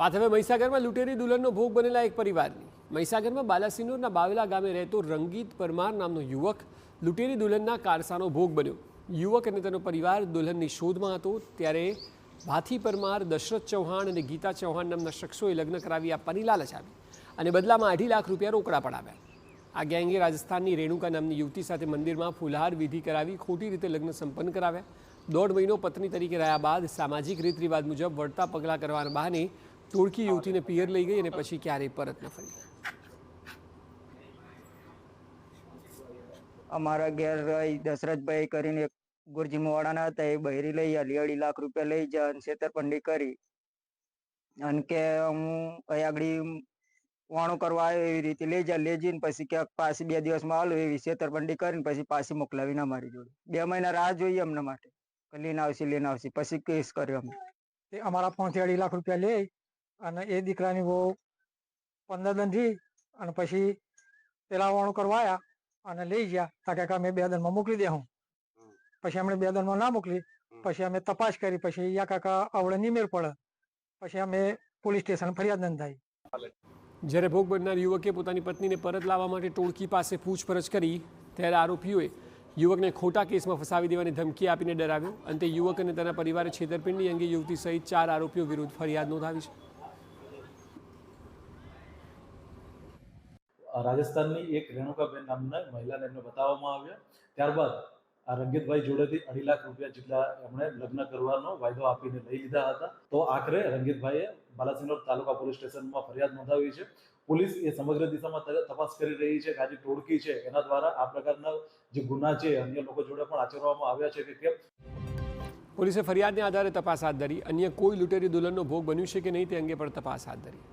વાત હવે મહીસાગરમાં લૂંટેરી દુલ્હનનો ભોગ બનેલા એક પરિવારની। મહીસાગરમાં બાલાસિનોરના બાવલા ગામે રહેતો રંગીત પરમાર નામનો યુવક લૂંટેરી દુલ્હનના કારસાનો ભોગ બન્યો। યુવક અને તેનો પરિવાર દુલ્હનની શોધમાં હતો ત્યારે ભાથી પરમાર, દશરથ ચૌહાણ અને ગીતા ચૌહાણ નામના શખ્સોએ લગ્ન કરાવી આપવાની લાલચ આપી અને બદલામાં 2.5 લાખ રૂપિયા રોકડા પડાવ્યા। આ ગેંગે રાજસ્થાનની રેણુકા નામની યુવતી સાથે મંદિરમાં ફુલહાર વિધિ કરાવી ખોટી રીતે લગ્ન સંપન્ન કરાવ્યા। 1.5 મહિનો પત્ની તરીકે રહ્યા બાદ સામાજિક રીત રિવાજ મુજબ વળતા પગલાં કરવાના બહાને ટોળકી યુવતીને પિયર લઈ ગઈ અને પછી ક્યારેય પરત ન ફરી। અમારા ઘેર દશરથભાઈ કરીને એક ગુરજી મોવાડાના હતા, એ બહેરી લઈ આલી 2.5 લાખ રૂપિયા લઈ જા અને છેતરપિંડી કરી અને કે હું અહીં આગળ વાણું કરવા આવ્યો એવી રીતે લઈ જઈને પછી ક્યાંક પાછી 2 દિવસમાં આવું એવી છેતરપિંડી કરીને પછી પાછી મોકલાવીને અમારી જોડે 2 મહિના રાહ જોઈએ અમને માટે લઈને આવશે પછી કેસ કર્યો અમે। અમારા 2.5 લાખ રૂપિયા લે અને એ દીકરાની બહુ 15 દિન રહી અને પછી પેલા વાણું કરવા આવ્યા અને લઈ ગયા તાકે અમે 2 દિનમાં મોકલી દેવું। પછી અમને 2 દિનમાં ના મોકલી, પછી અમે તપાસ કરી, પછી યા કાકા આવડે નિમેર પડે, પછી અમે પોલીસ સ્ટેશન ફરિયાદ નોંધાવી। જ્યારે ભોગ બનનાર યુવકે પોતાની પત્નીને પરત લાવવા માટે ટોળકી પાસે પૂછપરછ કરી ત્યારે આરોપીઓએ યુવકને ખોટા કેસમાં ફસાવી દેવાની ધમકી આપીને ડરાવ્યો। અંતે યુવક અને તેના પરિવારે છેતરપિંડી અંગે યુવતી સહિત 4 આરોપીઓ વિરુદ્ધ ફરિયાદ નોંધાવી છે। રાજસ્થાનની એક રેણુકાબેન નામના મહિલાને એમને બતાવવામાં આવ્યા। ત્યારબાદ આ રંગીતભાઈ જોડેથી 2.5 લાખ રૂપિયા જેટલા એમણે લગ્ન કરવાનો વાયદો આપીને લઈ લીધા હતા। તો આખરે રંગીતભાઈએ બાલાસિનોર તાલુકા પોલીસ સ્ટેશનમાં ફરિયાદ નોંધાવી છે। પોલીસ એ સમગ્ર દિશામાં તપાસ કરી રહી છે કે આ જે ટોળકી છે એના દ્વારા આ પ્રકારના જે ગુના છે અન્ય લોકો જોડે પણ આચરવામાં આવ્યા છે કે કેમ। પોલીસે ફરિયાદને આધારે તપાસ હાથ ધરી। અન્ય કોઈ લૂંટેરી દુલ્હનનો ભોગ બન્યું છે કે નહીં તે અંગે પણ તપાસ હાથ ધરી।